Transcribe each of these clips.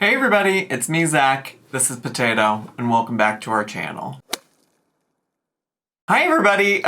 Hey everybody, it's me, Zach. This is Potato, and welcome back to our channel. Hi everybody,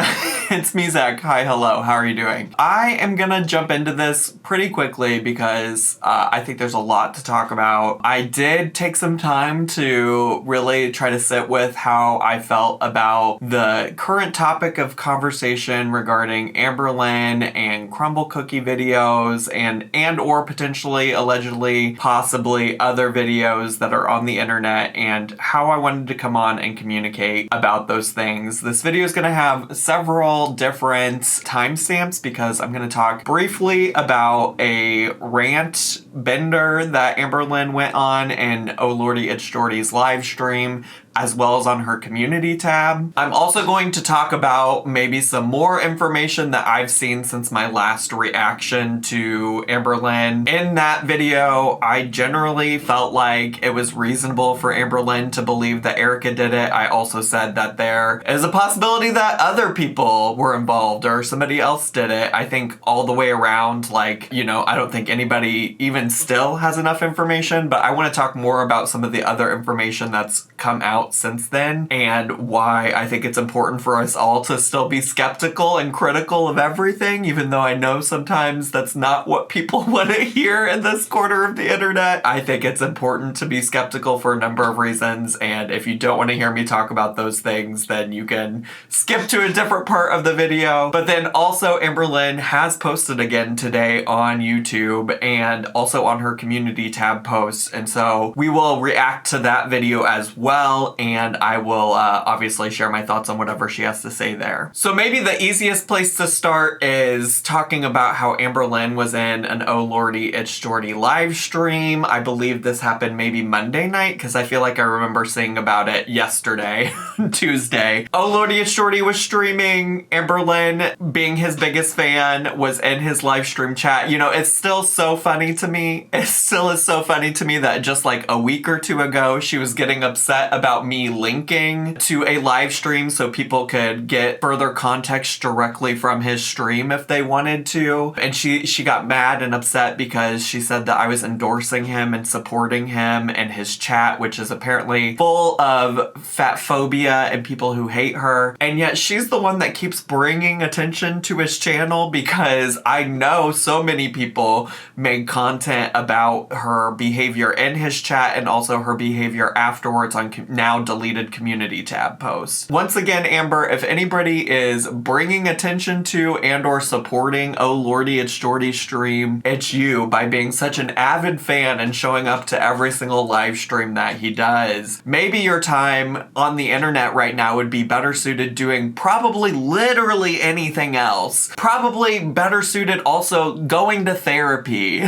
it's me, Zach. Hi, hello, how are you doing? I am gonna jump into this pretty quickly because I think there's a lot to talk about. I did take some time to really try to sit with how I felt about the current topic of conversation regarding Amberlynn and crumble cookie videos and or potentially, allegedly, possibly other videos that are on the internet, and how I wanted to come on and communicate about those things. This video is going to have several different timestamps because I'm going to talk briefly about a rant bender that Amberlynn went on in Oh Lordy It's Jordy's live stream, as well as on her community tab. I'm also going to talk about maybe some more information that I've seen since my last reaction to Amberlynn. In that video, I generally felt like it was reasonable for Amberlynn to believe that Erica did it. I also said that there is a possibility that other people were involved or somebody else did it. I think all the way around, like, you know, I don't think anybody even still has enough information, but I want to talk more about some of the other information that's come out since then and why I think it's important for us all to still be skeptical and critical of everything, even though I know sometimes that's not what people want to hear in this corner of the internet. I think it's important to be skeptical for a number of reasons, and if you don't want to hear me talk about those things, then you can skip to a different part of the video. But then also Amberlynn has posted again today on YouTube and also on her community tab posts, and so we will react to that video as well, and I will obviously share my thoughts on whatever she has to say there. So maybe the easiest place to start is talking about how Amberlynn was in an Oh Lordy It's Jordy live stream. I believe this happened maybe Monday night, because I feel like I remember seeing about it yesterday, Tuesday. Oh Lordy It's Jordy was streaming. Amberlynn, being his biggest fan, was in his live stream chat. You know, it's still so funny to me. It still is so funny to me that just like a week or two ago, she was getting upset about me linking to a live stream so people could get further context directly from his stream if they wanted to. And she got mad and upset because she said that I was endorsing him and supporting him and his chat, which is apparently full of fat phobia and people who hate her. And yet she's the one that keeps bringing attention to his channel, because I know so many people made content about her behavior in his chat and also her behavior afterwards on now deleted community tab posts. Once again, Amber, if anybody is bringing attention to and or supporting Oh Lordy It's Jordy stream, it's you, by being such an avid fan and showing up to every single live stream that he does. Maybe your time on the internet right now would be better suited doing probably literally anything else. Probably better suited also going to therapy.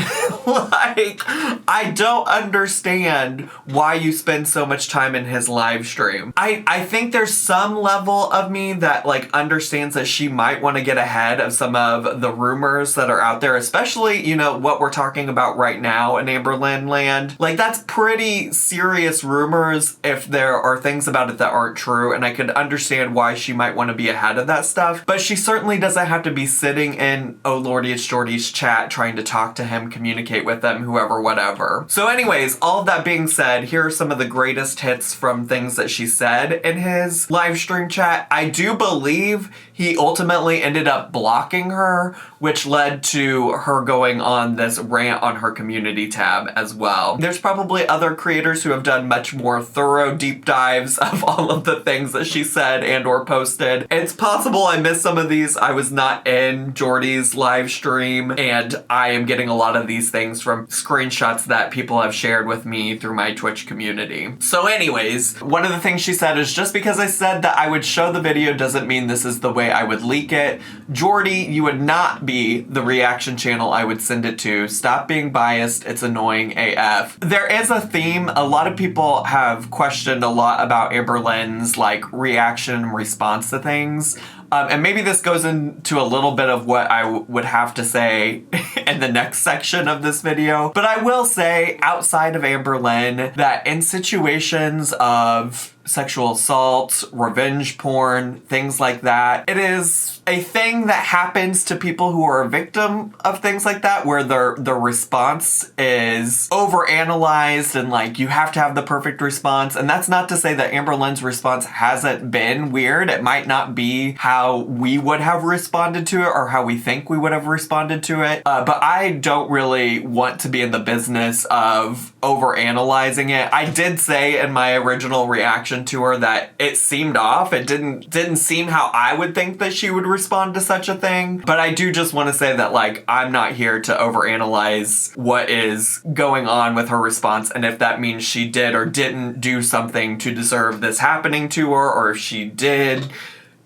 Like, I don't understand why you spend so much time in his live stream. I think there's some level of me that like understands that she might want to get ahead of some of the rumors that are out there, especially, you know, what we're talking about right now in Amberlynn land. Like, that's pretty serious rumors if there are things about it that aren't true, and I could understand why she might want to be ahead of that stuff, but she certainly doesn't have to be sitting in Oh Lordy It's Jordy's chat trying to talk to him, communicate with them, whoever, whatever. So anyways, all of that being said, here are some of the greatest hits from things that she said in his live stream chat. I do believe he ultimately ended up blocking her, which led to her going on this rant on her community tab as well. There's probably other creators who have done much more thorough deep dives of all of the things that she said and or posted. It's possible I missed some of these. I was not in Jordy's live stream, and I am getting a lot of these things from screenshots that people have shared with me through my Twitch community. So anyways, one of the things she said is, just because I said that I would show the video doesn't mean this is the way I would leak it. Jordy, you would not be the reaction channel I would send it to. Stop being biased. It's annoying AF. There is a theme. A lot of people have questioned a lot about Amberlynn's like reaction and response to things. And maybe this goes into a little bit of what I would have to say in the next section of this video. But I will say, outside of Amberlynn, that in situations of sexual assault, revenge porn, things like that. It is a thing that happens to people who are a victim of things like that, where their response is overanalyzed and like you have to have the perfect response. And that's not to say that Amberlynn's response hasn't been weird. It might not be how we would have responded to it or how we think we would have responded to it. But I don't really want to be in the business of overanalyzing it. I did say in my original reaction to her that it seemed off. It didn't seem how I would think that she would respond to such a thing. But I do just want to say that like I'm not here to overanalyze what is going on with her response and if that means she did or didn't do something to deserve this happening to her, or if she did.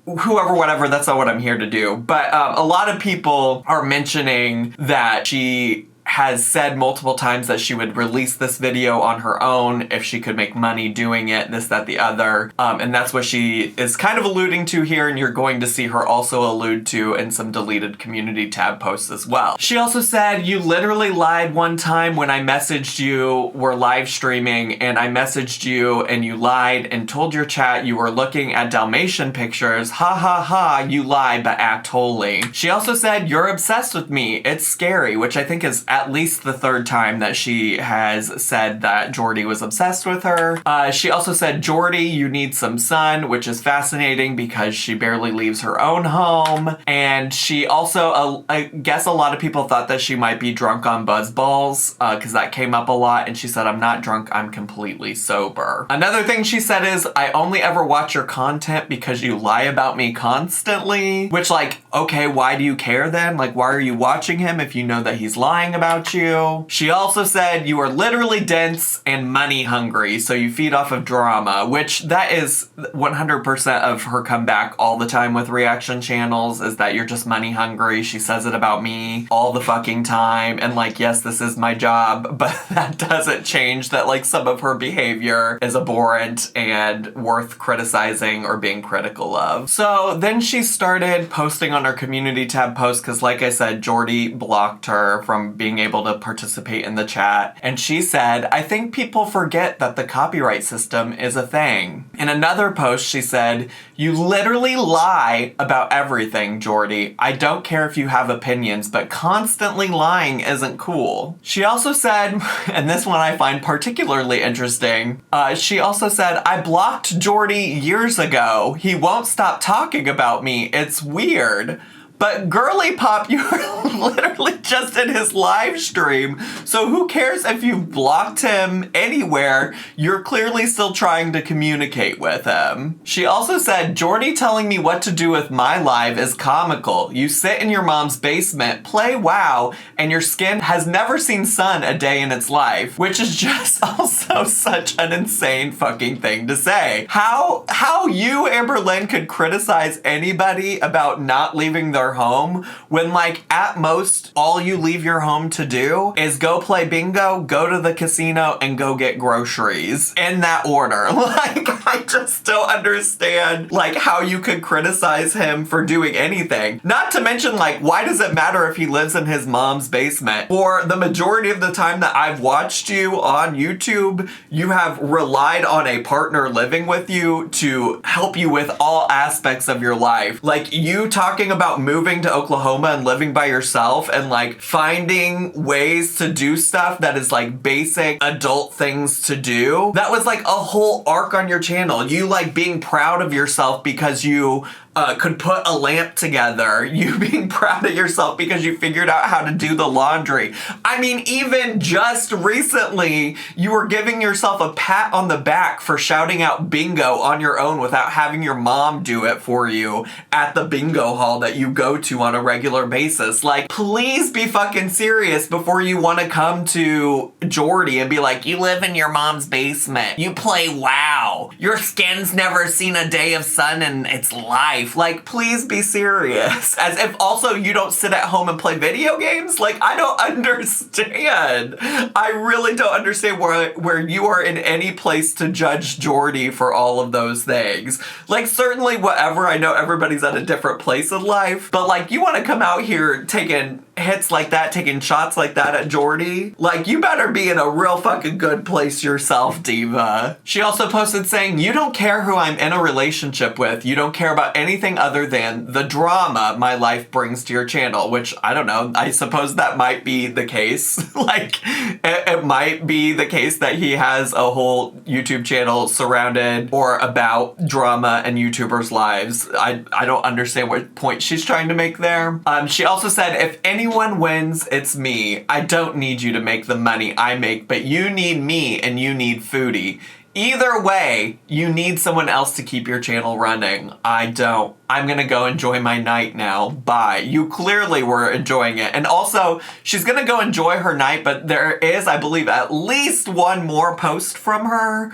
Whoever, whatever, that's not what I'm here to do. But a lot of people are mentioning that she has said multiple times that she would release this video on her own if she could make money doing it, this, that, the other. And that's what she is kind of alluding to here, and you're going to see her also allude to in some deleted community tab posts as well. She also said, you literally lied one time when I messaged you, we're live streaming, and I messaged you and you lied and told your chat you were looking at Dalmatian pictures. Ha ha ha, you lie but act holy. She also said, you're obsessed with me. It's scary, which I think is at least the third time that she has said that Jordy was obsessed with her. She also said, Jordy, you need some sun, which is fascinating because she barely leaves her own home. And she also, I guess a lot of people thought that she might be drunk on buzzballs because that came up a lot. And she said, I'm not drunk, I'm completely sober. Another thing she said is, I only ever watch your content because you lie about me constantly. Which like, okay, why do you care then? Like, why are you watching him if you know that he's lying about you? She also said you are literally dense and money hungry, so you feed off of drama, which that is 100% of her comeback all the time with reaction channels, is that you're just money hungry. She says it about me all the fucking time, and like, yes, this is my job, but that doesn't change that like some of her behavior is abhorrent and worth criticizing or being critical of. So then she started posting on her community tab posts because like I said, Jordy blocked her from being able to participate in the chat. And she said, I think people forget that the copyright system is a thing. In another post, she said, you literally lie about everything, Jordy. I don't care if you have opinions, but constantly lying isn't cool. She also said, and this one I find particularly interesting, she also said, I blocked Jordy years ago. He won't stop talking about me. It's weird. But Girly Pop, you were literally just in his live stream, so who cares if you blocked him anywhere? You're clearly still trying to communicate with him. She also said, Jordy telling me what to do with my live is comical. You sit in your mom's basement, play WoW, and your skin has never seen sun a day in its life, which is just also such an insane fucking thing to say. How you, Amberlynn, could criticize anybody about not leaving their home when like at most all you leave your home to do is go play bingo, go to the casino, and go get groceries in that order. Like, I just don't understand like how you could criticize him for doing anything. Not to mention like, why does it matter if he lives in his mom's basement? For the majority of the time that I've watched you on YouTube, you have relied on a partner living with you to help you with all aspects of your life. Like you talking about moving to Oklahoma and living by yourself and like finding ways to do stuff that is like basic adult things to do. That was like a whole arc on your channel. You like being proud of yourself because you could put a lamp together. You being proud of yourself because you figured out how to do the laundry. I mean, even just recently, you were giving yourself a pat on the back for shouting out bingo on your own without having your mom do it for you at the bingo hall that you go to on a regular basis. Like, please be fucking serious before you want to come to Jordy and be like, you live in your mom's basement. You play WoW. Your skin's never seen a day of sun in its life. Like, please be serious. As if also you don't sit at home and play video games? Like, I don't understand. I really don't understand where you are in any place to judge Jordy for all of those things. Like, certainly whatever, I know everybody's at a different place in life, but like, you want to come out here taking hits like that, taking shots like that at Jordy, like, you better be in a real fucking good place yourself, diva. She also posted saying, you don't care who I'm in a relationship with. You don't care about anything other than the drama my life brings to your channel, which, I don't know, I suppose that might be the case. Like, it might be the case that he has a whole YouTube channel surrounded or about drama and YouTubers' lives. I don't understand what point she's trying to make there. She also said, if anyone wins, it's me. I don't need you to make the money I make, but you need me and you need Foodie. Either way, you need someone else to keep your channel running. I don't. I'm gonna go enjoy my night now. Bye. You clearly were enjoying it. And also, she's gonna go enjoy her night, but there is, I believe, at least one more post from her.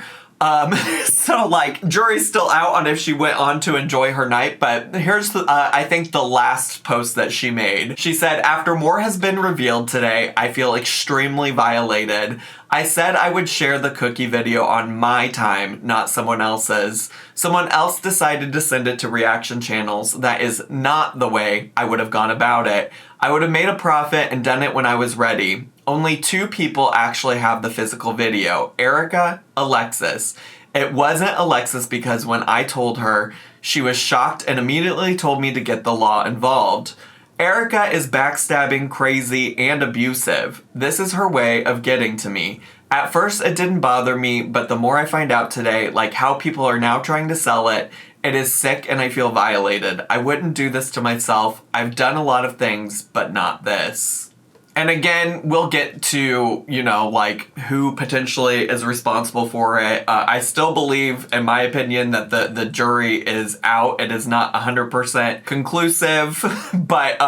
So like, jury's still out on if she went on to enjoy her night, but here's, I think, the last post that she made. She said, after more has been revealed today, I feel extremely violated. I said I would share the cookie video on my time, not someone else's. Someone else decided to send it to reaction channels. That is not the way I would have gone about it. I would have made a profit and done it when I was ready. Only 2 people actually have the physical video, Erica, Alexis. It wasn't Alexis because when I told her, she was shocked and immediately told me to get the law involved. Erica is backstabbing, crazy, and abusive. This is her way of getting to me. At first, it didn't bother me, but the more I find out today, like how people are now trying to sell it, it is sick and I feel violated. I wouldn't do this to myself. I've done a lot of things, but not this. And again, we'll get to, you know, like, who potentially is responsible for it. I still believe, in my opinion, that the jury is out. It is not 100% conclusive, but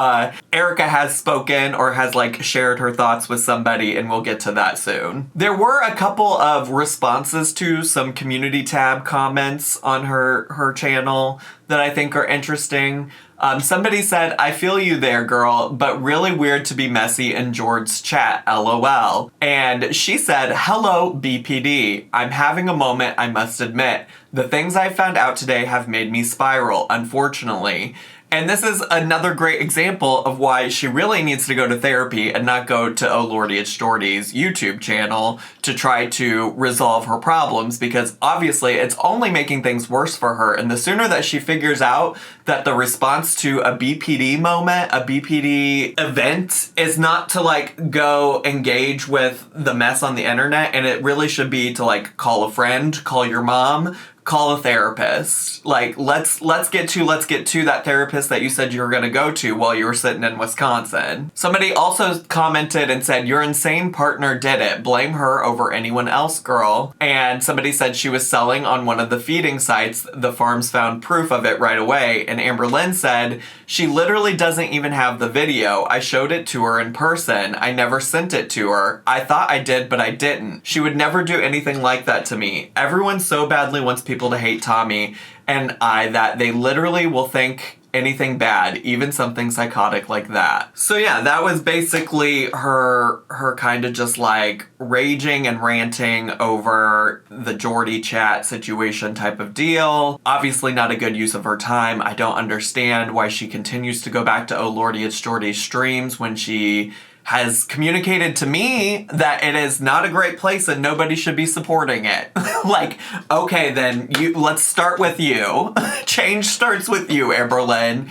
Erica has spoken or has, like, shared her thoughts with somebody, and we'll get to that soon. There were a couple of responses to some community tab comments on her channel that I think are interesting. Somebody said, I feel you there, girl, but really weird to be messy in Jord's chat, LOL. And she said, hello, BPD. I'm having a moment, I must admit. The things I found out today have made me spiral, unfortunately. And this is another great example of why she really needs to go to therapy and not go to Oh Lordy It's Jordy's YouTube channel to try to resolve her problems, because obviously it's only making things worse for her. And the sooner that she figures out that the response to a BPD moment, a BPD event, is not to like go engage with the mess on the internet, and it really should be to like call a friend, call your mom, call a therapist. Like, let's get to that therapist that you said you were gonna go to while you were sitting in Wisconsin. Somebody also commented and said, your insane partner did it. Blame her over anyone else, girl. And somebody said she was selling on one of the feeding sites. The farms found proof of it right away. And Amberlynn said, she literally doesn't even have the video. I showed it to her in person. I never sent it to her. I thought I did, but I didn't. She would never do anything like that to me. Everyone so badly wants people to hate Tommy and I that they literally will think anything bad, even something psychotic like that. So yeah, that was basically her kind of just like raging and ranting over the Jordy chat situation type of deal. Obviously not a good use of her time. I don't understand why she continues to go back to Oh Lordy It's Jordy's streams when she has communicated to me that it is not a great place and nobody should be supporting it. Like, okay, then let's start with you. Change starts with you, Amberlynn.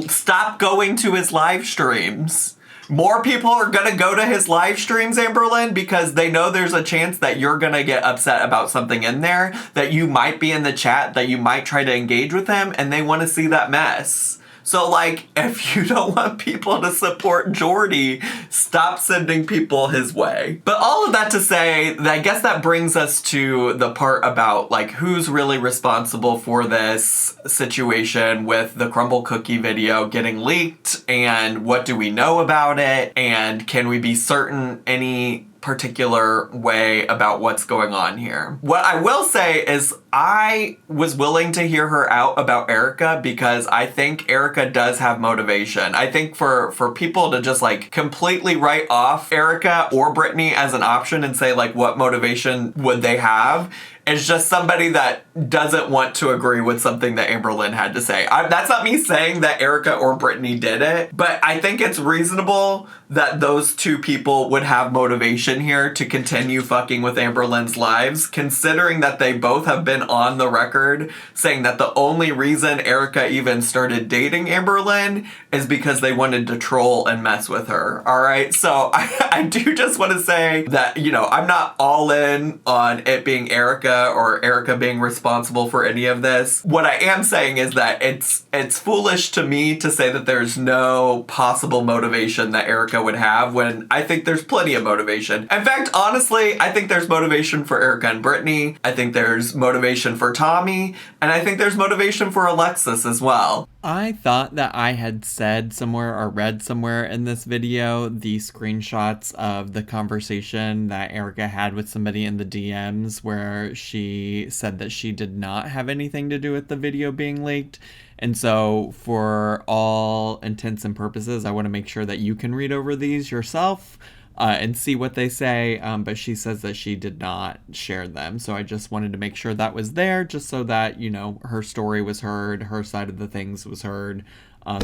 Stop going to his live streams. More people are gonna go to his live streams, Amberlynn, because they know there's a chance that you're gonna get upset about something in there, that you might be in the chat, that you might try to engage with him, and they wanna see that mess. So, like, if you don't want people to support Jordy, stop sending people his way. But all of that to say, I guess that brings us to the part about, like, who's really responsible for this situation with the crumble cookie video getting leaked, and what do we know about it, and can we be certain any particular way about what's going on here. What I will say is I was willing to hear her out about Erica because I think Erica does have motivation. I think for people to just like completely write off Erica or Brittany as an option and say like what motivation would they have is just somebody that doesn't want to agree with something that Amberlynn had to say. That's not me saying that Erica or Brittany did it, but I think it's reasonable that those two people would have motivation here to continue fucking with Amberlynn's lives, considering that they both have been on the record saying that the only reason Erica even started dating Amberlynn is because they wanted to troll and mess with her. All right. So I do just want to say that, you know, I'm not all in on it being Erica or Erica being responsible for any of this. What I am saying is that it's foolish to me to say that there's no possible motivation that Erica would have, when I think there's plenty of motivation. In fact, honestly, I think there's motivation for Erica and Brittany. I think there's motivation for Tommy, and I think there's motivation for Alexis as well. I thought that I had said somewhere or read somewhere in this video the screenshots of the conversation that Erica had with somebody in the DMs where she said that she did not have anything to do with the video being leaked. And so for all intents and purposes, I want to make sure that you can read over these yourself and see what they say. But she says that she did not share them. So I just wanted to make sure that was there, just so that, you know, her story was heard, her side of the things was heard.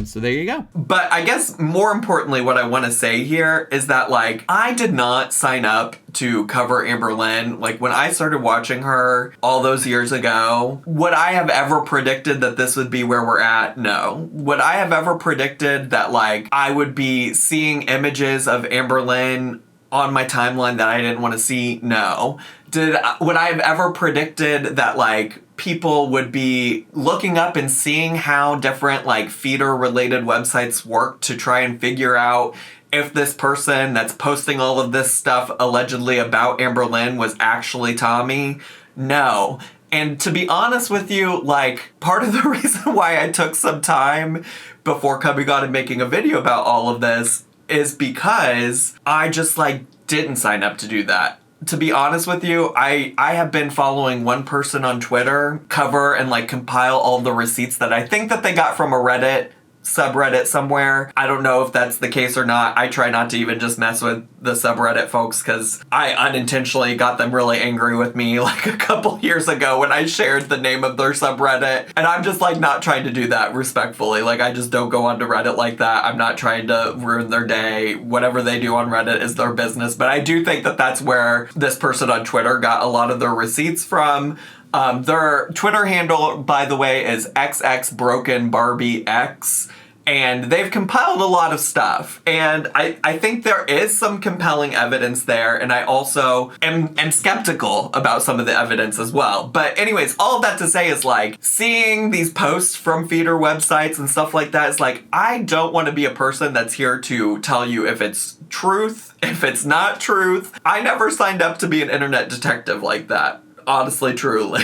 So there you go. But I guess more importantly, what I want to say here is that, like, I did not sign up to cover Amberlynn. Like, when I started watching her all those years ago, would I have ever predicted that this would be where we're at? No. Would I have ever predicted that, like, I would be seeing images of Amberlynn on my timeline that I didn't want to see? No. Would I have ever predicted that, like, people would be looking up and seeing how different, like, feeder related websites work to try and figure out if this person that's posting all of this stuff allegedly about Amberlynn was actually Tommy? No. And to be honest with you, like, part of the reason why I took some time before coming on and making a video about all of this is because I just, like, didn't sign up to do that. To be honest with you, I have been following one person on Twitter cover and, like, compile all the receipts that I think that they got from a Reddit subreddit somewhere. I don't know if that's the case or not. I try not to even just mess with the subreddit folks because I unintentionally got them really angry with me like a couple years ago when I shared the name of their subreddit. And I'm just, like, not trying to do that respectfully. Like, I just don't go onto Reddit like that. I'm not trying to ruin their day. Whatever they do on Reddit is their business. But I do think that that's where this person on Twitter got a lot of their receipts from. Their Twitter handle, by the way, is xxbrokenbarbiex, and they've compiled a lot of stuff. And I think there is some compelling evidence there, and I also am skeptical about some of the evidence as well. But anyways, all of that to say is, like, seeing these posts from feeder websites and stuff like that is like, I don't want to be a person that's here to tell you if it's truth, if it's not truth. I never signed up to be an internet detective like that. Honestly, truly.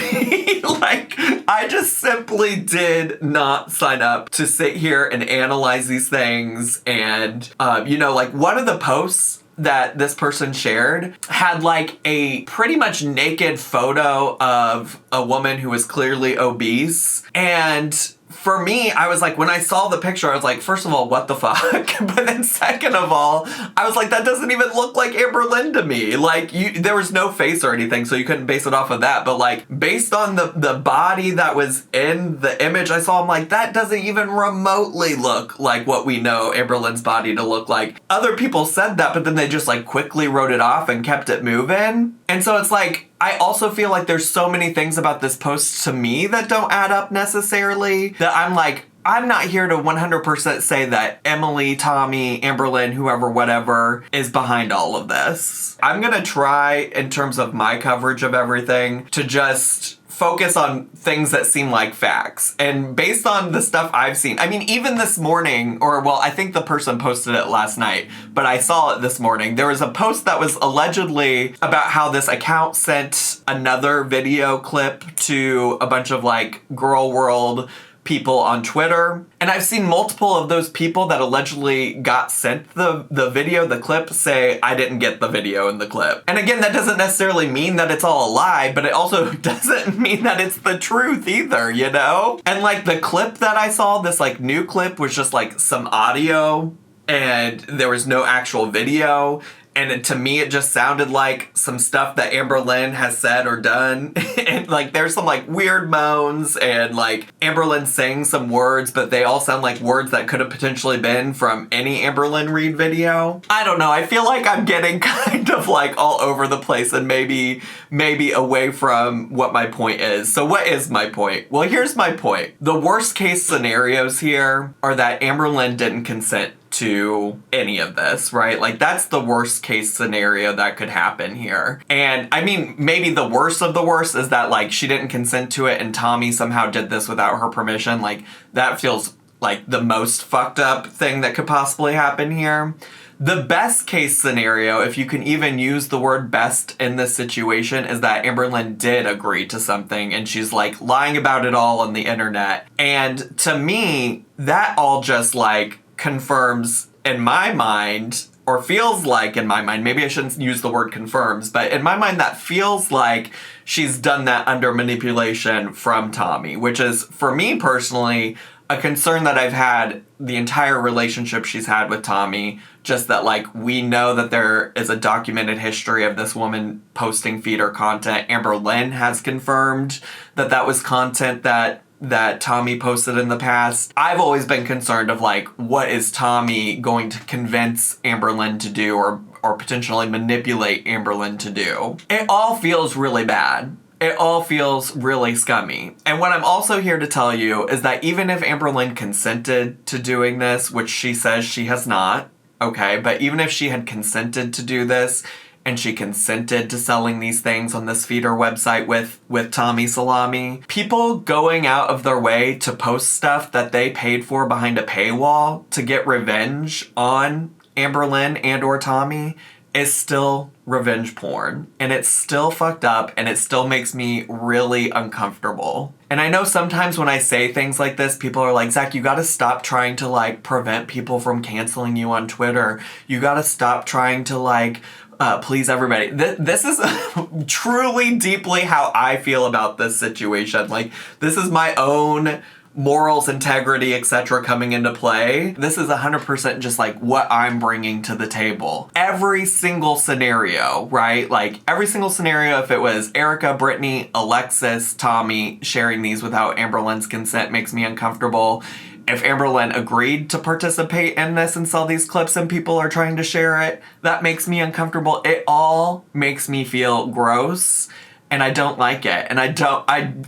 Like, I just simply did not sign up to sit here and analyze these things. And, you know, like, one of the posts that this person shared had, like, a pretty much naked photo of a woman who was clearly obese. And for me, I was like, when I saw the picture, I was like, first of all, what the fuck? But then second of all, I was like, that doesn't even look like Amberlynn to me. Like, there was no face or anything, so you couldn't base it off of that. But, like, based on the body that was in the image I saw, I'm like, that doesn't even remotely look like what we know Amberlynn's body to look like. Other people said that, but then they just, like, quickly wrote it off and kept it moving. And so it's like, I also feel like there's so many things about this post to me that don't add up necessarily, that I'm like, I'm not here to 100% say that Emily, Tommy, Amberlynn, whoever, whatever, is behind all of this. I'm gonna try, in terms of my coverage of everything, to just focus on things that seem like facts. And based on the stuff I've seen, I mean, even this morning, or, well, I think the person posted it last night, but I saw it this morning. There was a post that was allegedly about how this account sent another video clip to a bunch of, like, girl world people on Twitter. And I've seen multiple of those people that allegedly got sent the video, the clip, say, I didn't get the video in the clip. And again, that doesn't necessarily mean that it's all a lie, but it also doesn't mean that it's the truth either, you know? And, like, the clip that I saw, this, like, new clip, was just, like, some audio, and there was no actual video. And to me, it just sounded like some stuff that Amberlynn has said or done. And like, there's some like weird moans and like Amberlynn saying some words, but they all sound like words that could have potentially been from any Amberlynn Reid video. I don't know. I feel like I'm getting kind of like all over the place and maybe away from what my point is. So what is my point? Well, here's my point. The worst case scenarios here are that Amberlynn didn't consent to any of this, right? Like, that's the worst case scenario that could happen here. And I mean, maybe the worst of the worst is that like she didn't consent to it and Tommy somehow did this without her permission. Like, that feels like the most fucked up thing that could possibly happen here. The best case scenario, if you can even use the word best in this situation, is that Amberlynn did agree to something and she's like lying about it all on the internet. And to me, that all just like confirms in my mind, or feels like in my mind, maybe I shouldn't use the word confirms, but in my mind that feels like she's done that under manipulation from Tommy, which is, for me personally, a concern that I've had the entire relationship she's had with Tommy. Just that, like, we know that there is a documented history of this woman posting feeder content. Amberlynn has confirmed that that was content that Tommy posted in the past. I've always been concerned of, like, what is Tommy going to convince Amberlynn to do or potentially manipulate Amberlynn to do. It all feels really bad. It all feels really scummy. And what I'm also here to tell you is that even if Amberlynn consented to doing this, which she says she has not, okay, but even if she had consented to do this, and she consented to selling these things on this feeder website with Tommy Salami, people going out of their way to post stuff that they paid for behind a paywall to get revenge on Amberlynn and or Tommy is still revenge porn. And it's still fucked up, and it still makes me really uncomfortable. And I know sometimes when I say things like this, people are like, Zach, you gotta stop trying to like prevent people from canceling you on Twitter. You gotta stop trying to like please everybody. This is truly deeply how I feel about this situation. Like, this is my own morals, integrity, etc. coming into play. This is 100% just like what I'm bringing to the table. Every single scenario, right? Like, every single scenario, if it was Erica, Brittany, Alexis, Tommy sharing these without Amberlynn's consent, makes me uncomfortable. If Amberlynn agreed to participate in this and sell these clips and people are trying to share it, that makes me uncomfortable. It all makes me feel gross. And I don't like it. And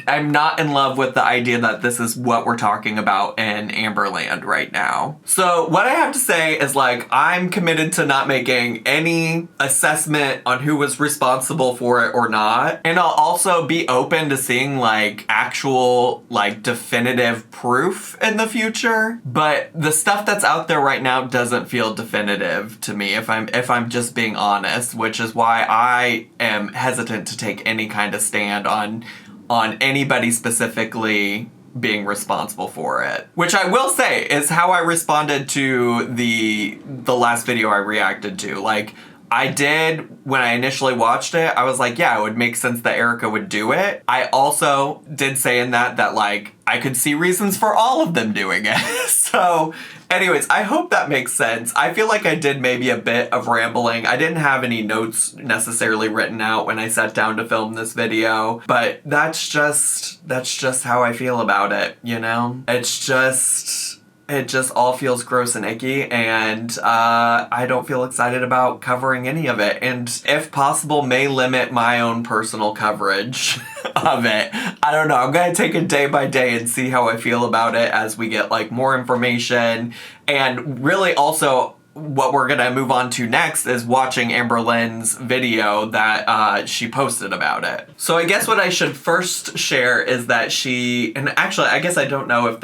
I'm not in love with the idea that this is what we're talking about in Amberland right now. So what I have to say is, like, I'm committed to not making any assessment on who was responsible for it or not. And I'll also be open to seeing, like, actual, like, definitive proof in the future. But the stuff that's out there right now doesn't feel definitive to me, if I'm just being honest, which is why I am hesitant to take any kind of stand on anybody specifically being responsible for it. Which I will say is how I responded to the last video I reacted to. Like, I did, when I initially watched it, I was like, yeah, it would make sense that Erica would do it. I also did say in that like, I could see reasons for all of them doing it. So anyways, I hope that makes sense. I feel like I did maybe a bit of rambling. I didn't have any notes necessarily written out when I sat down to film this video, but that's just how I feel about it, you know? It just all feels gross and icky, and I don't feel excited about covering any of it, and if possible, may limit my own personal coverage of it. I don't know. I'm gonna take it day by day and see how I feel about it as we get, like, more information, and really also what we're gonna move on to next is watching Amberlynn's video that she posted about it. So I guess what I should first share is that and actually I guess I don't know if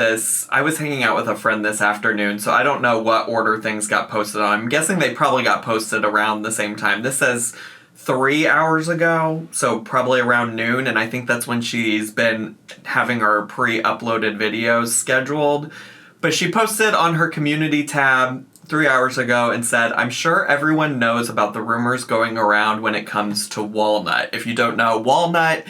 I was hanging out with a friend this afternoon, so I don't know what order things got posted on. I'm guessing they probably got posted around the same time. This says 3 hours ago, so probably around noon, and I think that's when she's been having her pre-uploaded videos scheduled. But she posted on her community tab 3 hours ago and said, I'm sure everyone knows about the rumors going around when it comes to Walnut. If you don't know, Walnut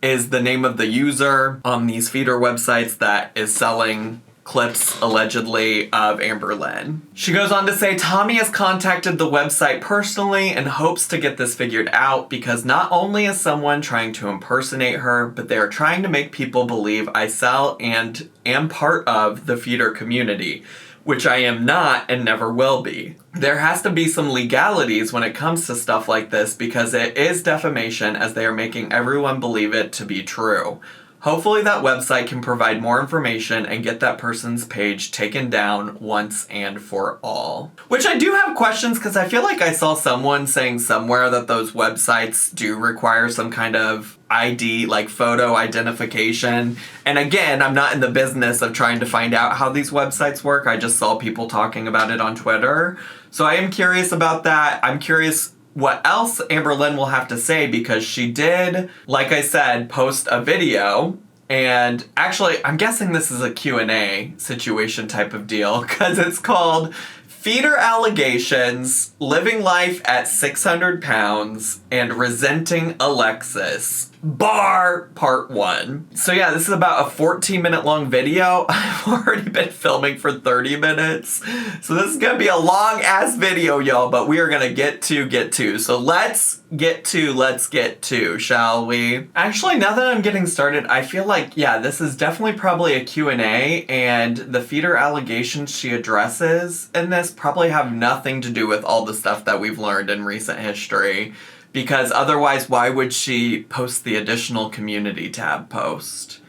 is the name of the user on these feeder websites that is selling clips, allegedly, of Amberlynn. She goes on to say, Tommy has contacted the website personally and hopes to get this figured out because not only is someone trying to impersonate her, but they are trying to make people believe I sell and am part of the feeder community, which I am not and never will be. There has to be some legalities when it comes to stuff like this because it is defamation as they are making everyone believe it to be true. Hopefully that website can provide more information and get that person's page taken down once and for all. Which I do have questions because I feel like I saw someone saying somewhere that those websites do require some kind of ID, like photo identification. And again, I'm not in the business of trying to find out how these websites work. I just saw people talking about it on Twitter. So I am curious about that. I'm curious what else Amberlynn will have to say because she did, like I said, post a video. And actually, I'm guessing this is a Q&A situation type of deal because it's called Feeder Allegations, Living Life at 600 Pounds, and Resenting Alexis. Bar Part 1. So yeah, this is about a 14-minute long video. I've already been filming for 30 minutes. So this is gonna be a long-ass video, y'all, but we are gonna get to. So let's get to, shall we? Actually, now that I'm getting started, I feel like, yeah, this is definitely probably a Q&A, and the feeder allegations she addresses in this probably have nothing to do with all the stuff that we've learned in recent history. Because otherwise, why would she post the additional community tab post?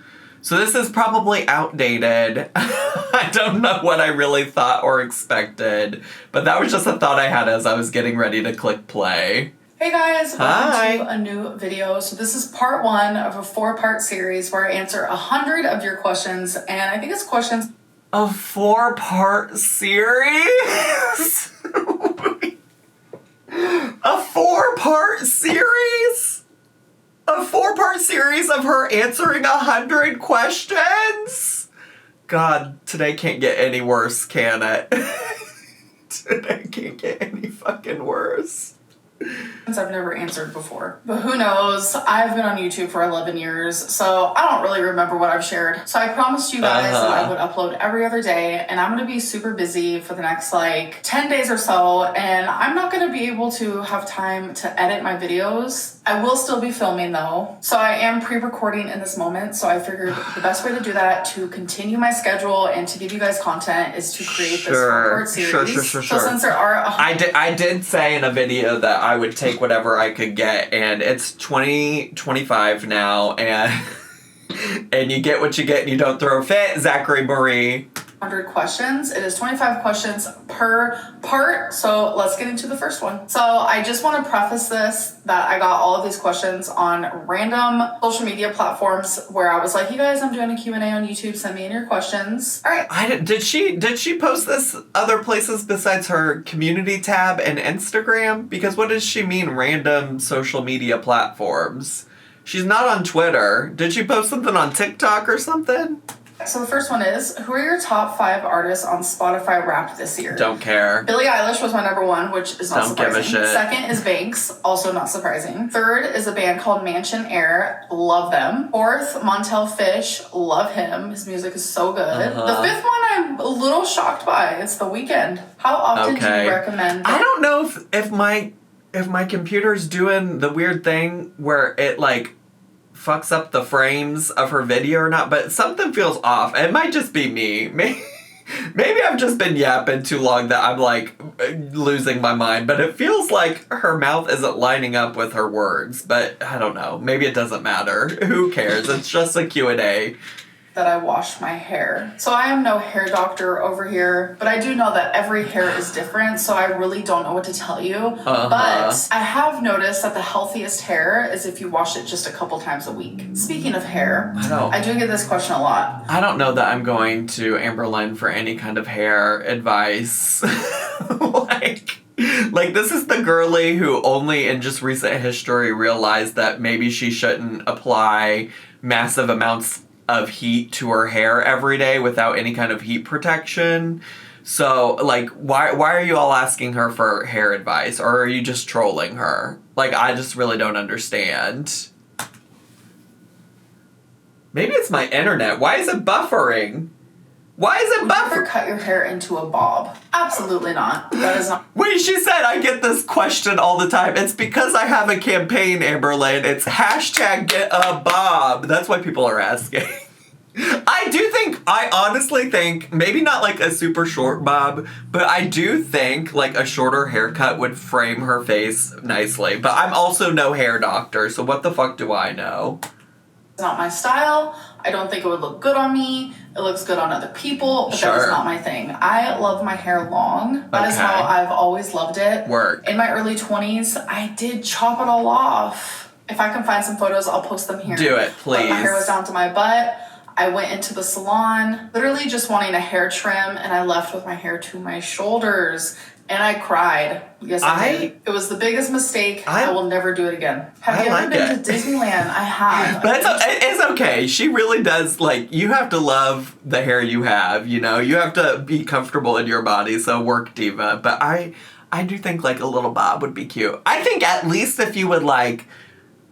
So this is probably outdated. I don't know what I really thought or expected, but that was just a thought I had as I was getting ready to click play. Hey guys, Hi. welcome to a new video. So this is part 1 of a 4-part series where I answer 100 of your questions, and I think it's questions. A 4-part series? A 4-part series? A 4-part series of her answering 100 questions? God, today can't get any worse, can it? Today can't get any fucking worse. I've never answered before. But who knows? I've been on YouTube for 11 years, so I don't really remember what I've shared. So I promised you guys that I would upload every other day, and I'm going to be super busy for the next, 10 days or so, and I'm not going to be able to have time to edit my videos. I will still be filming, though. So I am pre-recording in this moment, so I figured the best way to do that, to continue my schedule and to give you guys content, is to create this 4-part series. Sure. So since there are... I did say in a video that I would take whatever I could get, and it's 2025 now, and and you get what you get and you don't throw a fit, Zachary Marie. 100 questions. It is 25 questions per part. So let's get into the first one. So I just want to preface this that I got all of these questions on random social media platforms where I was like, you guys, I'm doing a Q&A on YouTube. Send me in your questions. All right. Did she post this other places besides her community tab and Instagram? Because what does she mean random social media platforms? She's not on Twitter. Did she post something on TikTok or something? So the first one is, who are your top 5 artists on Spotify Wrapped this year? Don't care. Billie Eilish was my number 1, which is not surprising. Don't give a shit. Second is Banks, also not surprising. Third is a band called Mansion Air, love them. Fourth, Montel Fish, love him. His music is so good. The fifth one I'm a little shocked by. It's The Weeknd. How often do you recommend? I don't know if my computer's doing the weird thing where it fucks up the frames of her video or not, but something feels off. It might just be me. Maybe I've just been yapping too long that I'm losing my mind, but it feels like her mouth isn't lining up with her words, but I don't know. Maybe it doesn't matter. Who cares? It's just a Q&A. That I wash my hair. So I am no hair doctor over here, but I do know that every hair is different, so I really don't know what to tell you. But I have noticed that the healthiest hair is if you wash it just a couple times a week. Speaking of hair, I do get this question a lot. I don't know that I'm going to Amberlynn for any kind of hair advice. Like, this is the girly who only in just recent history realized that maybe she shouldn't apply massive amounts of heat to her hair every day without any kind of heat protection. So, why are you all asking her for hair advice? Or are you just trolling her? I just really don't understand. Maybe it's my internet. Why is it buffering? Why is it Would you ever buffer? cut your hair into a bob? Absolutely not. That is not. Wait, she said I get this question all the time. It's because I have a campaign, Amberlynn. It's hashtag get a bob. That's why people are asking. I honestly think, maybe not like a super short bob, but I do think like a shorter haircut would frame her face nicely. But I'm also no hair doctor, so what the fuck do I know? It's not my style. I don't think it would look good on me. It looks good on other people, but that is Sure. not my thing. I love my hair long. That is Okay. how I've always loved it. Work. In my early 20s, I did chop it all off. If I can find some photos, I'll post them here. Do it, But my hair please. was down to my butt. I went into the salon, literally just wanting a hair trim, and I left with my hair to my shoulders. And I cried. Yes, I did. It was the biggest mistake. I will never do it again. Have you ever been to Disneyland? I have. But it's okay. She really does, like, you have to love the hair you have, you know? You have to be comfortable in your body, so work, diva. But I do think, like, a little bob would be cute. I think at least if you would, like,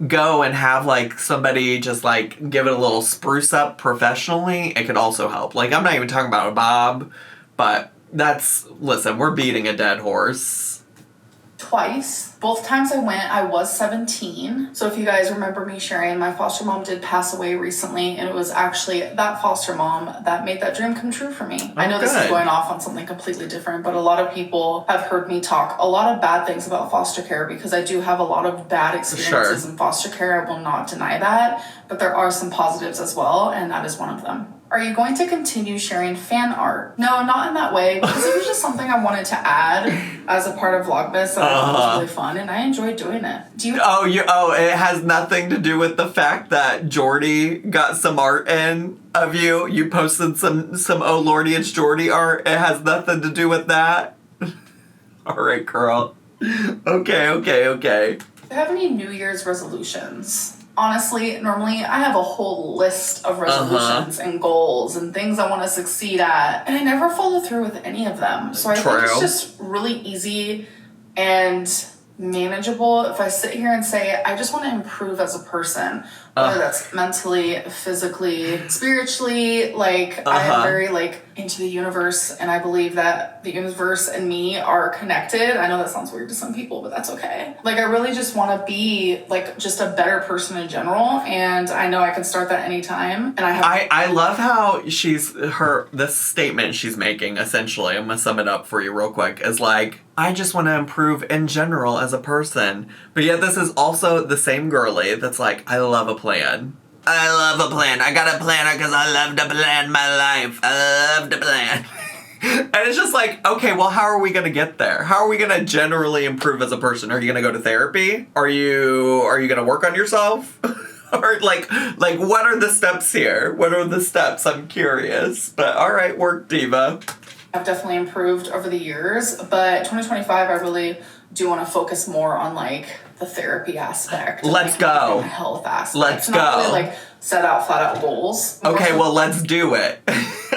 go and have, like, somebody just, like, give it a little spruce up professionally, it could also help. Like, I'm not even talking about a bob, but listen, we're beating a dead horse. Twice. Both times I went, I was 17. So if you guys remember me sharing, my foster mom did pass away recently, and it was actually that foster mom that made that dream come true for me. I know this is going off on something completely different, but a lot of people have heard me talk a lot of bad things about foster care because I do have a lot of bad experiences in foster care. I will not deny that, but there are some positives as well, and that is one of them. Are you going to continue sharing fan art? No, not in that way, because it was just something I wanted to add as a part of Vlogmas that I thought was really fun, and I enjoyed doing it. It has nothing to do with the fact that Jordy got some art in of you. You posted some oh lordy, it's Jordy art. It has nothing to do with that. All right, girl. Okay. Do you have any New Year's resolutions? Honestly, normally I have a whole list of resolutions and goals and things I want to succeed at, and I never follow through with any of them. So I think it's just really easy and manageable if I sit here and say, I just want to improve as a person, whether that's mentally, physically, spiritually. Like, I am very, like, into the universe, and I believe that the universe and me are connected. I know that sounds weird to some people, but that's okay. Like, I really just want to be, like, just a better person in general, and I know I can start that anytime. And I love how this statement she's making, essentially, I'm gonna sum it up for you real quick, is like, I just want to improve in general as a person. But yet this is also the same girly that's like, I love a plan. I love a plan. I got a planner because I love to plan my life. I love to plan. And it's just like, okay, well, how are we going to get there? How are we going to generally improve as a person? Are you going to go to therapy? Are you going to work on yourself? Or like what are the steps here? What are the steps? I'm curious. But all right, work, diva. I've definitely improved over the years, but 2025, I really do want to focus more on, like, the therapy aspect. Let's like, go. The health aspect. Let's Not go. really, like, set out flat out goals. Okay, well, let's do it.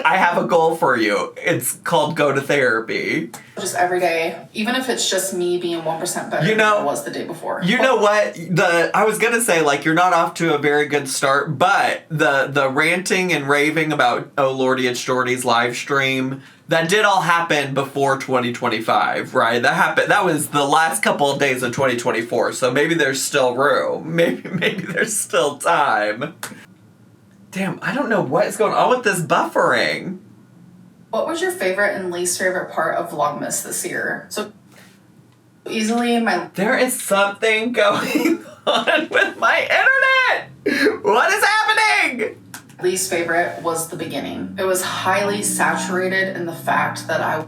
I have a goal for you. It's called go to therapy. Just every day, even if it's just me being 1% better than I was the day before. You know what? I was gonna say, like, you're not off to a very good start, but the ranting and raving about Oh Lordy It's Jordy's live stream, that did all happen before 2025, right? That was the last couple of days of 2024, so maybe there's still room. Maybe there's still time. Damn, I don't know what is going on with this buffering. What was your favorite and least favorite part of Vlogmas this year? So easily There is something going on with my internet! What is happening? Least favorite was the beginning. It was highly saturated in the fact that I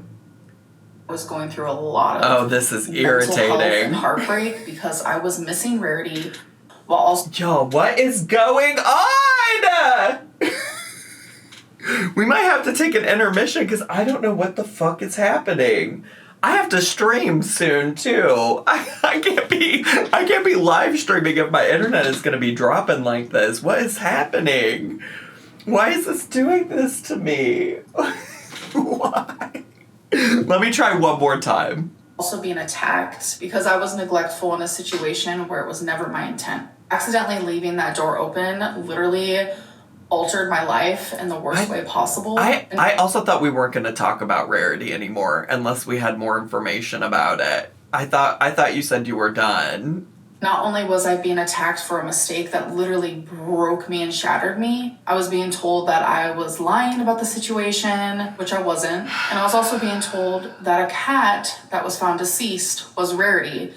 was going through a lot of this is mental health irritating. and heartbreak because I was missing Rarity while also... Yo, what is going on? We might have to take an intermission because I don't know what the fuck is happening. I have to stream soon too. I can't be live streaming if my internet is gonna be dropping like this. What is happening? Why is this doing this to me? Why? Let me try one more time. Also being attacked because I was neglectful in a situation where it was never my intent. Accidentally leaving that door open literally altered my life in the worst way possible. I also thought we weren't going to talk about Rarity anymore unless we had more information about it. I thought you said you were done. Not only was I being attacked for a mistake that literally broke me and shattered me, I was being told that I was lying about the situation, which I wasn't. And I was also being told that a cat that was found deceased was Rarity.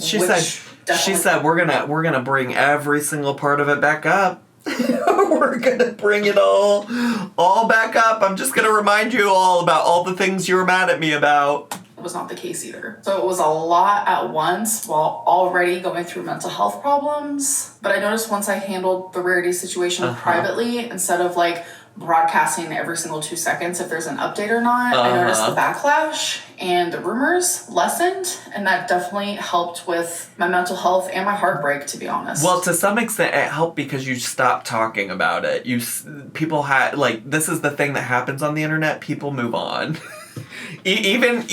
She said we're gonna bring every single part of it back up. We're gonna bring it all back up. I'm just gonna remind you all about all the things you were mad at me about. Was not the case either. So it was a lot at once while already going through mental health problems. But I noticed once I handled the Rarity situation privately, instead of like broadcasting every single 2 seconds if there's an update or not, I noticed the backlash and the rumors lessened, and that definitely helped with my mental health and my heartbreak, to be honest. Well, to some extent it helped because you stopped talking about it. People had, like, this is the thing that happens on the internet, people move on. Even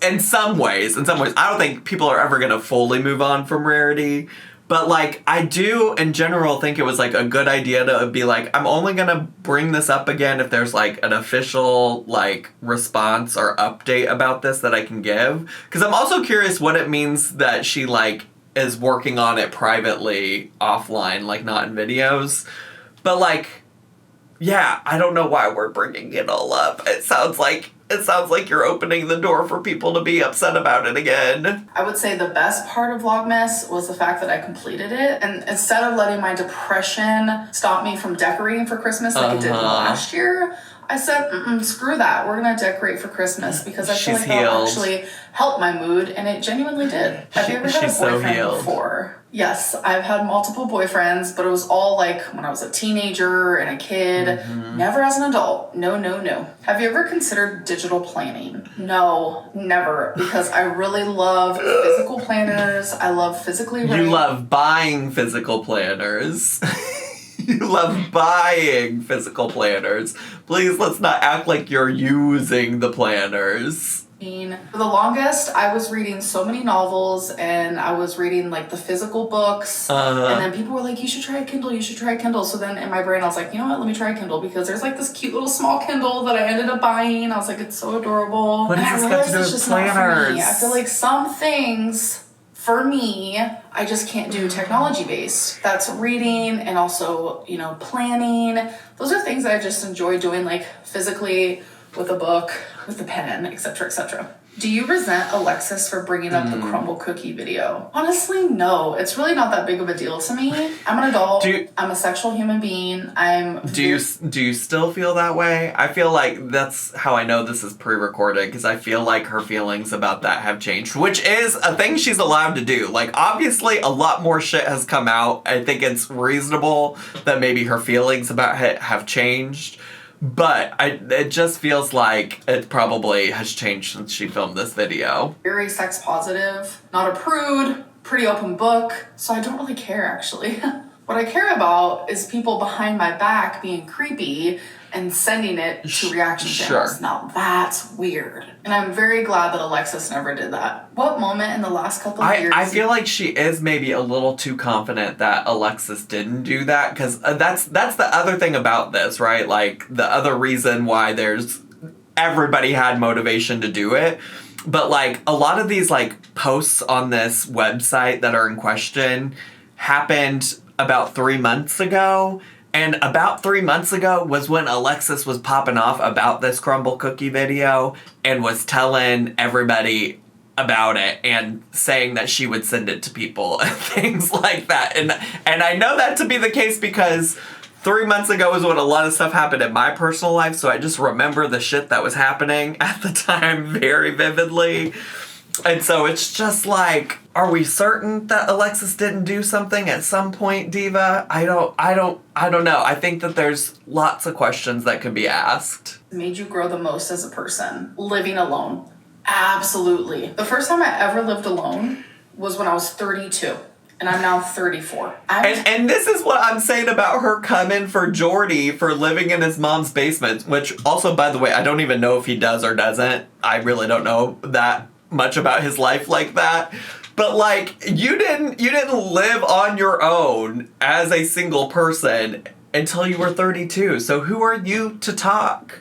in some ways, I don't think people are ever going to fully move on from Rarity. But, like, I do, in general, think it was, like, a good idea to be like, I'm only going to bring this up again if there's, like, an official, like, response or update about this that I can give. Because I'm also curious what it means that she, like, is working on it privately, offline, like, not in videos. But, like, yeah, I don't know why we're bringing it all up. It sounds like you're opening the door for people to be upset about it again. I would say the best part of Vlogmas was the fact that I completed it. And instead of letting my depression stop me from decorating for Christmas like it did last year, I said, screw that. We're going to decorate for Christmas because I feel like that'll actually help my mood. And it genuinely did. Have you ever had a boyfriend before? Yes, I've had multiple boyfriends, but it was all like when I was a teenager and a kid, never as an adult. No. Have you ever considered digital planning? No, never, because I really love physical planners. I love physically writing. You love buying physical planners. You love buying physical planners. Please, let's not act like you're using the planners. For the longest, I was reading so many novels, and I was reading like the physical books, and then people were like, you should try a Kindle, so then in my brain I was like, you know what, let me try a Kindle, because there's like this cute little small Kindle that I ended up buying. I was like, it's so adorable. What does this got to do with planners? I feel like some things, for me, I just can't do technology based. That's reading and also, planning. Those are things that I just enjoy doing, like physically, with a book, with a pen, etc., etc. Do you resent Alexis for bringing up the crumble cookie video? Honestly, no. It's really not that big of a deal to me. I'm an adult. I'm a sexual human being. Do you still feel that way? I feel like that's how I know this is pre-recorded, because I feel like her feelings about that have changed, which is a thing she's allowed to do. Like, obviously, a lot more shit has come out. I think it's reasonable that maybe her feelings about it have changed. But it just feels like it probably has changed since she filmed this video. Very sex positive, not a prude, pretty open book, so I don't really care, actually. What I care about is people behind my back being creepy and sending it to reaction channels. Now that's weird. And I'm very glad that Alexis never did that. What moment in the last couple of years... I feel like she is maybe a little too confident that Alexis didn't do that, because that's the other thing about this, right? Like, the other reason why everybody had motivation to do it. But, like, a lot of these, like, posts on this website that are in question happened about 3 months ago. And about 3 months ago was when Alexis was popping off about this crumble cookie video and was telling everybody about it and saying that she would send it to people and things like that. And I know that to be the case because 3 months ago was when a lot of stuff happened in my personal life, so I just remember the shit that was happening at the time very vividly. And so it's just like, are we certain that Alexis didn't do something at some point, Diva? I don't know. I think that there's lots of questions that could be asked. Made you grow the most as a person? Living alone. Absolutely. The first time I ever lived alone was when I was 32. And I'm now 34. And this is what I'm saying about her coming for Jordy for living in his mom's basement, which also, by the way, I don't even know if he does or doesn't. I really don't know that much about his life like that. But, like, you didn't live on your own as a single person until you were 32. So who are you to talk?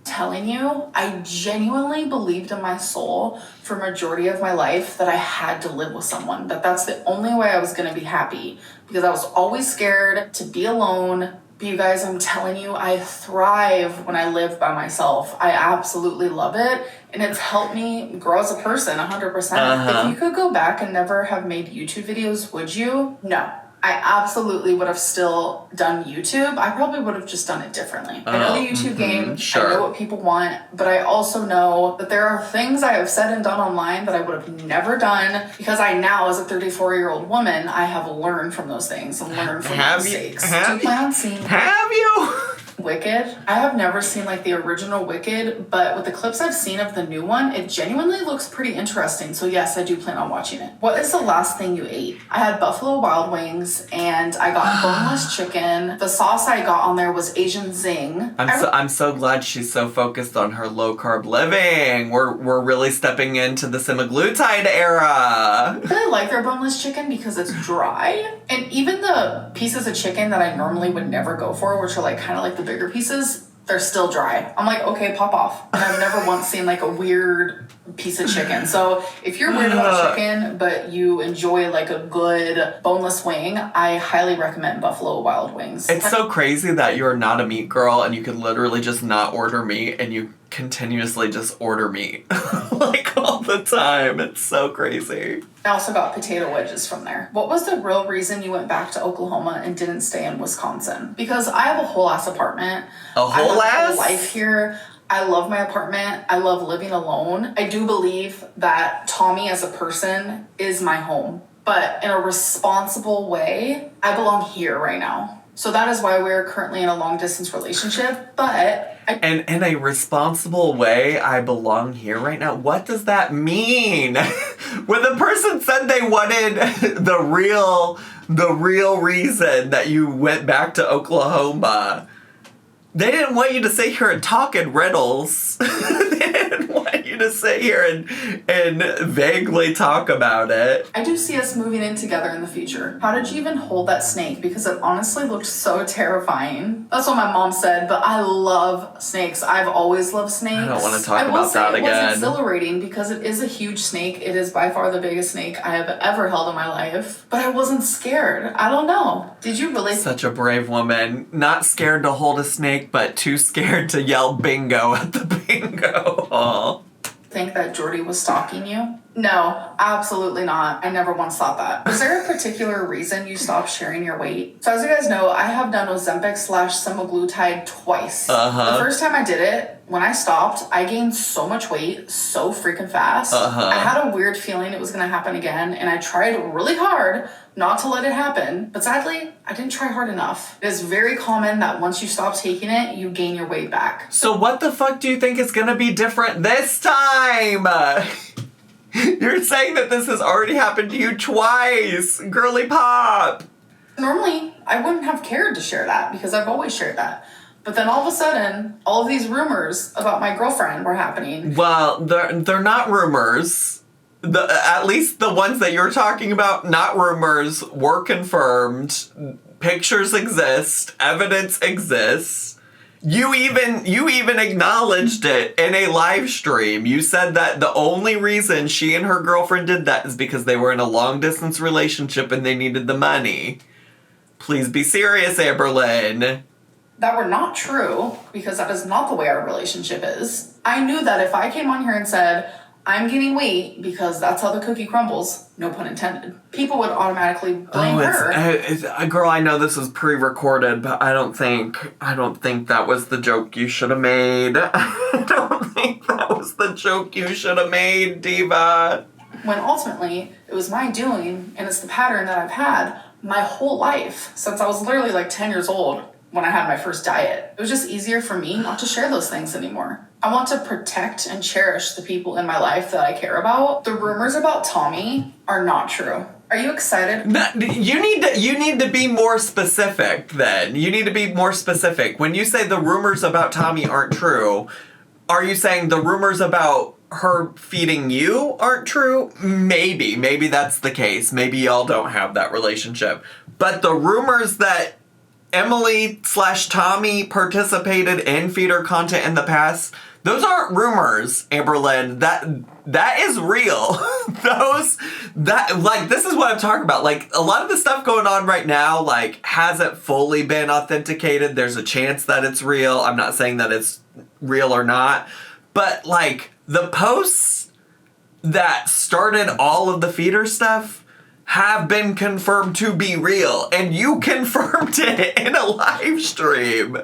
Telling you, I genuinely believed in my soul for majority of my life that I had to live with someone, that that's the only way I was going to be happy, because I was always scared to be alone. But you guys, I'm telling you, I thrive when I live by myself. I absolutely love it, and it's helped me grow as a person 100%. If you could go back and never have made YouTube videos, would you? No. I absolutely would have still done YouTube. I probably would have just done it differently. I know the YouTube game. Sure. I know what people want, but I also know that there are things I have said and done online that I would have never done, because I now, as a 34-year-old woman, I have learned from those things and learned from my mistakes. Do you plan on seeing Have you? Wicked? I have never seen like the original Wicked, but with the clips I've seen of the new one, it genuinely looks pretty interesting. So yes, I do plan on watching it. What is the last thing you ate? I had Buffalo Wild Wings and I got boneless chicken. The sauce I got on there was Asian Zing. I'm so glad she's so focused on her low carb living. We're really stepping into the semaglutide era. I really like their boneless chicken because it's dry. And even the pieces of chicken that I normally would never go for, which are like kind of like the bigger pieces, they're still dry. I'm like, okay, pop off. And I've never once seen like a weird piece of chicken. So if you're weird about chicken, but you enjoy like a good boneless wing, I highly recommend Buffalo Wild Wings. It's so crazy that you're not a meat girl and you could literally just not order meat and you continuously just order meat like all the time. It's so crazy. I also got potato wedges from there. What was the real reason you went back to Oklahoma and didn't stay in Wisconsin? Because I have a whole ass apartment. A whole I have ass? a life here. I love my apartment. I love living alone. I do believe that Tommy as a person is my home. But in a responsible way, I belong here right now. So that is why we're currently in a long distance relationship. But and in a responsible way, I belong here right now. What does that mean? When the person said they wanted the real reason that you went back to Oklahoma, they didn't want you to sit here and talk in riddles. They didn't want you to sit here and vaguely talk about it. I do see us moving in together in the future. How did you even hold that snake? Because it honestly looked so terrifying. That's what my mom said, but I love snakes. I've always loved snakes. I don't want to talk about that again. It was exhilarating because it is a huge snake. It is by far the biggest snake I have ever held in my life. But I wasn't scared. I don't know. Did you really? Such a brave woman. Not scared to hold a snake, but too scared to yell bingo at the bingo hall. Think that Jordy was stalking you? No, absolutely not. I never once thought that. Was there a particular reason you stopped sharing your weight? So as you guys know, I have done Ozempic/semaglutide twice. The first time I did it, when I stopped, I gained so much weight so freaking fast. I had a weird feeling it was going to happen again, and I tried really hard not to let it happen. But sadly, I didn't try hard enough. It is very common that once you stop taking it, you gain your weight back. So what the fuck do you think is going to be different this time? You're saying that this has already happened to you twice. Girly pop. Normally, I wouldn't have cared to share that because I've always shared that. But then all of a sudden, all of these rumors about my girlfriend were happening. Well, they're not rumors. At least the ones that you're talking about, not rumors, were confirmed. Pictures exist. Evidence exists. You even acknowledged it in a live stream. You said that the only reason she and her girlfriend did that is because they were in a long distance relationship and they needed the money. Please be serious, Amberlynn. That were not true, because that is not the way our relationship is. I knew that if I came on here and said, I'm gaining weight because that's how the cookie crumbles, no pun intended, people would automatically blame her. Girl, I know this is pre-recorded, but I don't think that was the joke you should have made. I don't think that was the joke you should have made, diva. When ultimately, it was my doing, and it's the pattern that I've had my whole life, since I was literally like 10 years old when I had my first diet. It was just easier for me not to share those things anymore. I want to protect and cherish the people in my life that I care about. The rumors about Tommy are not true. Are you excited? You need to be more specific then. You need to be more specific. When you say the rumors about Tommy aren't true, are you saying the rumors about her feeding you aren't true? Maybe that's the case. Maybe y'all don't have that relationship. But the rumors that Emily/Tommy participated in feeder content in the past. Those aren't rumors, Amberlynn. That is real. This is what I'm talking about. Like, a lot of the stuff going on right now, like, hasn't fully been authenticated. There's a chance that it's real. I'm not saying that it's real or not. But, like, the posts that started all of the feeder stuff have been confirmed to be real. And you confirmed it in a live stream.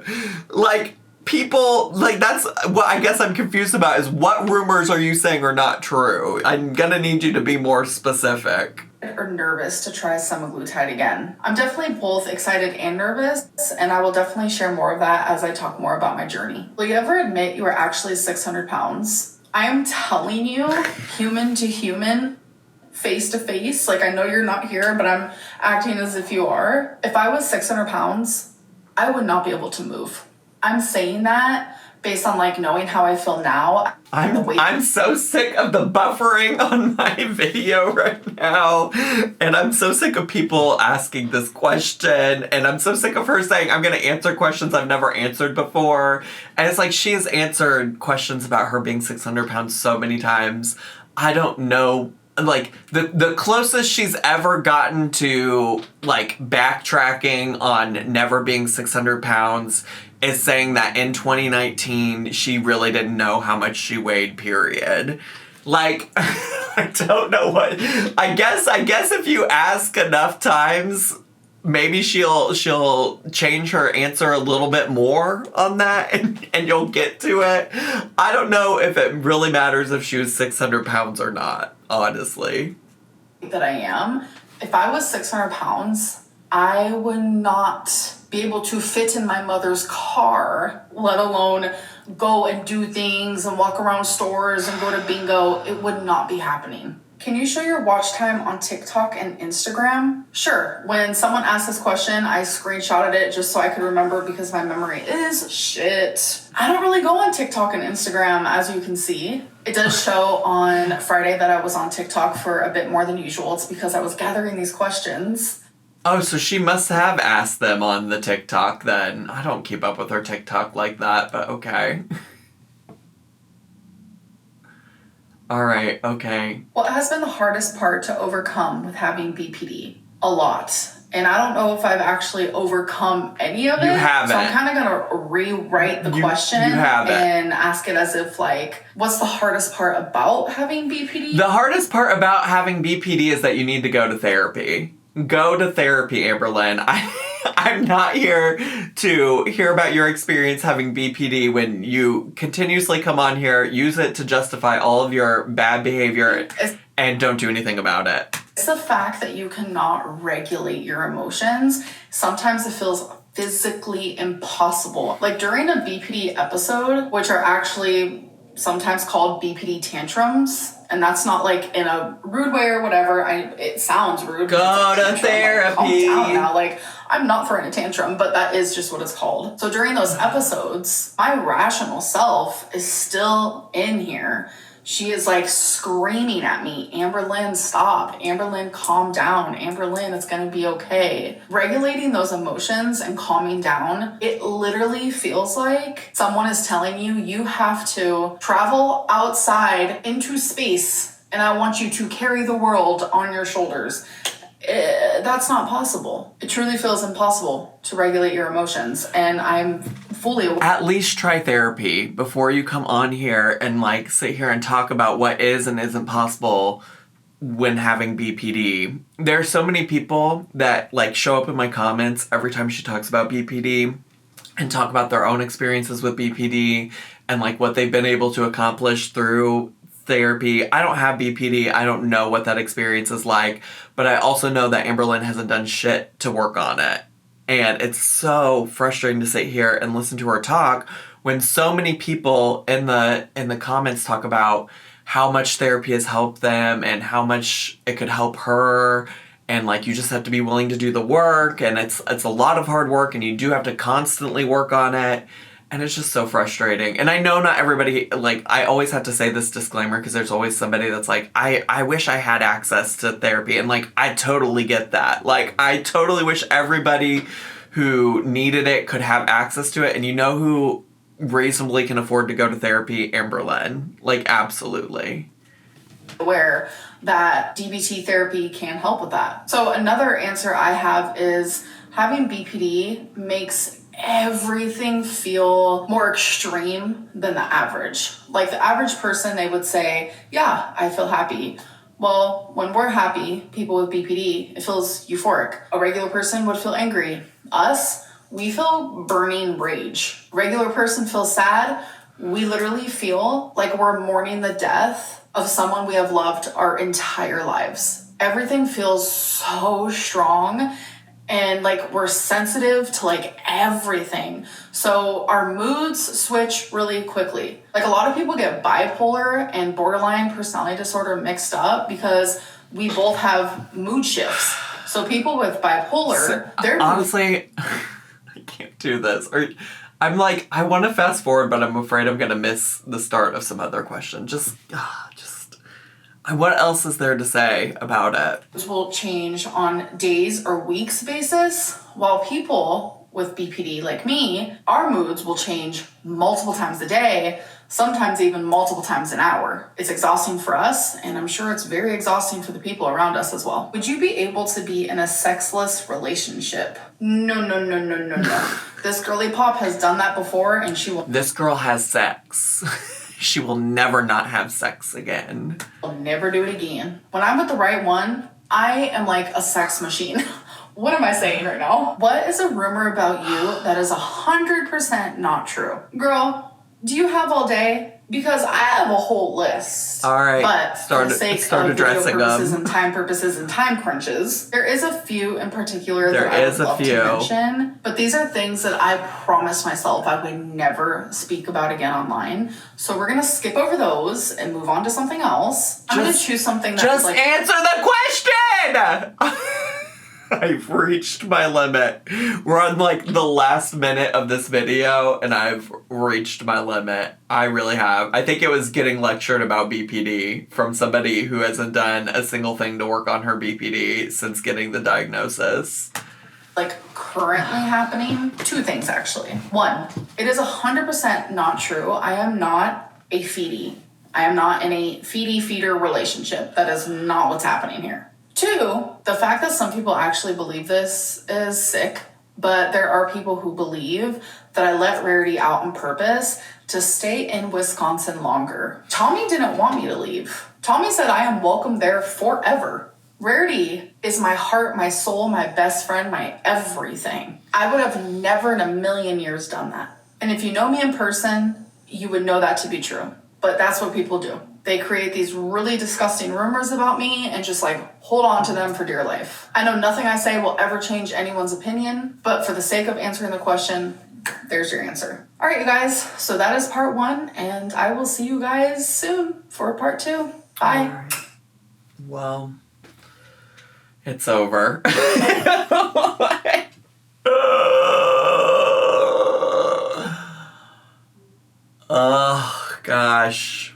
Like, people, like, that's what I guess I'm confused about, is what rumors are you saying are not true? I'm gonna need you to be more specific. Or nervous to try semaglutide again. I'm definitely both excited and nervous, and I will definitely share more of that as I talk more about my journey. Will you ever admit you were actually 600 pounds? I am telling you, human to human, face to face, like, I know you're not here, but I'm acting as if you are. If I was 600 pounds, I would not be able to move. I'm saying that based on, like, knowing how I feel now. I'm so sick of the buffering on my video right now. And I'm so sick of people asking this question. And I'm so sick of her saying, I'm going to answer questions I've never answered before. And it's like, she has answered questions about her being 600 pounds so many times. I don't know. Like, the closest she's ever gotten to, like, backtracking on never being 600 pounds is saying that in 2019, she really didn't know how much she weighed, period. Like, I don't know what... I guess if you ask enough times, maybe she'll change her answer a little bit more on that, and you'll get to it. I don't know if it really matters if she was 600 pounds or not, honestly. That I am. If I was 600 pounds, I would not be able to fit in my mother's car, let alone go and do things and walk around stores and go to bingo. It would not be happening. Can you show your watch time on TikTok and Instagram? Sure. When someone asked this question, I screenshotted it just so I could remember, because my memory is shit. I don't really go on TikTok and Instagram, as you can see. It does show on Friday that I was on TikTok for a bit more than usual. It's because I was gathering these questions. Oh, so she must have asked them on the TikTok then. I don't keep up with her TikTok like that, but okay. All right, okay. What has been the hardest part to overcome with having BPD? A lot. And I don't know if I've actually overcome any of it. You haven't. So I'm kind of going to rewrite the question and ask it as if, like, what's the hardest part about having BPD? The hardest part about having BPD is that you need to go to therapy. Go to therapy, Amberlynn. I'm not here to hear about your experience having BPD when you continuously come on here, use it to justify all of your bad behavior, and don't do anything about it. It's the fact that you cannot regulate your emotions. Sometimes it feels physically impossible. Like during a BPD episode, which are actually sometimes called BPD tantrums, and that's not like in a rude way or whatever. It sounds rude. Go to therapy. Like, calm down now. Like, I'm not throwing a tantrum, but that is just what it's called. So during those episodes, my rational self is still in here. She is like screaming at me, Amberlynn, stop. Amberlynn, calm down. Amberlynn, it's gonna be okay. Regulating those emotions and calming down, it literally feels like someone is telling you, you have to travel outside into space, and I want you to carry the world on your shoulders. That's not possible. It truly feels impossible to regulate your emotions, and I'm fully aware. At least try therapy before you come on here and like sit here and talk about what is and isn't possible when having BPD. There are so many people that like show up in my comments every time she talks about BPD and talk about their own experiences with BPD and like what they've been able to accomplish through therapy. I don't have BPD. I don't know what that experience is like, but I also know that Amberlynn hasn't done shit to work on it. And it's so frustrating to sit here and listen to her talk when so many people in the comments talk about how much therapy has helped them and how much it could help her, and like you just have to be willing to do the work, and it's a lot of hard work and you do have to constantly work on it. And it's just so frustrating. And I know not everybody, like, I always have to say this disclaimer because there's always somebody that's like, I wish I had access to therapy. And, like, I totally get that. Like, I totally wish everybody who needed it could have access to it. And you know who reasonably can afford to go to therapy? Amberlynn. Like, absolutely. Aware that DBT therapy can help with that. So another answer I have is having BPD makes everything feel more extreme than the average. Like the average person, they would say, yeah, I feel happy. Well, when we're happy, people with BPD, it feels euphoric. A regular person would feel angry. Us, we feel burning rage. Regular person feels sad. We literally feel like we're mourning the death of someone we have loved our entire lives. Everything feels so strong, and like we're sensitive to like everything. So our moods switch really quickly. Like a lot of people get bipolar and borderline personality disorder mixed up because we both have mood shifts. So people with bipolar, they're honestly, I can't do this. Or I'm like, I want to fast forward, but I'm afraid I'm gonna miss the start of some other question. What else is there to say about it? This will change on days or weeks basis, while people with BPD like me, our moods will change multiple times a day, sometimes even multiple times an hour. It's exhausting for us, and I'm sure it's very exhausting for the people around us as well. Would you be able to be in a sexless relationship? No. This girly pop has done that before, and she will. This girl has sex. She will never not have sex again. I'll never do it again. When I'm with the right one, I am like a sex machine. What am I saying right now? What is a rumor about you that is 100% not true? Girl, do you have all day? Because I have a whole list. All right. But for the sake of video purposes them. and time purposes and time crunches, there is a few in particular that I would love to mention. But these are things that I promised myself I would never speak about again online. So we're going to skip over those and move on to something else. I'm going to choose something that's just answer the question! I've reached my limit. We're on like the last minute of this video and I've reached my limit. I really have. I think it was getting lectured about BPD from somebody who hasn't done a single thing to work on her BPD since getting the diagnosis. Like currently happening, two things actually. One, it is 100% not true. I am not a feedie. I am not in a feeder relationship. That is not what's happening here. Two, the fact that some people actually believe this is sick, but there are people who believe that I let Rarity out on purpose to stay in Wisconsin longer. Tommy didn't want me to leave. Tommy said I am welcome there forever. Rarity is my heart, my soul, my best friend, my everything. I would have never in a million years done that. And if you know me in person, you would know that to be true. But that's what people do. They create these really disgusting rumors about me and just like hold on to them for dear life. I know nothing I say will ever change anyone's opinion, but for the sake of answering the question, there's your answer. All right, you guys. So that is part 1, and I will see you guys soon for part 2. Bye. All right. Well, it's over. Oh, gosh.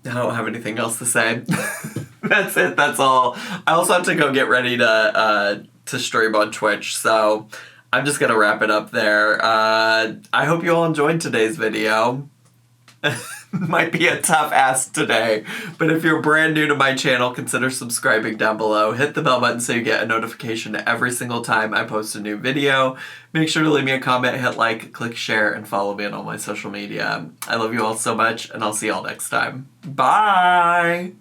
I don't have anything else to say. That's it. That's all. I also have to go get ready to stream on Twitch, so I'm just gonna wrap it up there. I hope you all enjoyed today's video. Might be a tough ask today, but if you're brand new to my channel, consider subscribing down below. Hit the bell button so you get a notification every single time I post a new video. Make sure to leave me a comment, hit like, click share, and follow me on all my social media. I love you all so much, and I'll see y'all next time. Bye!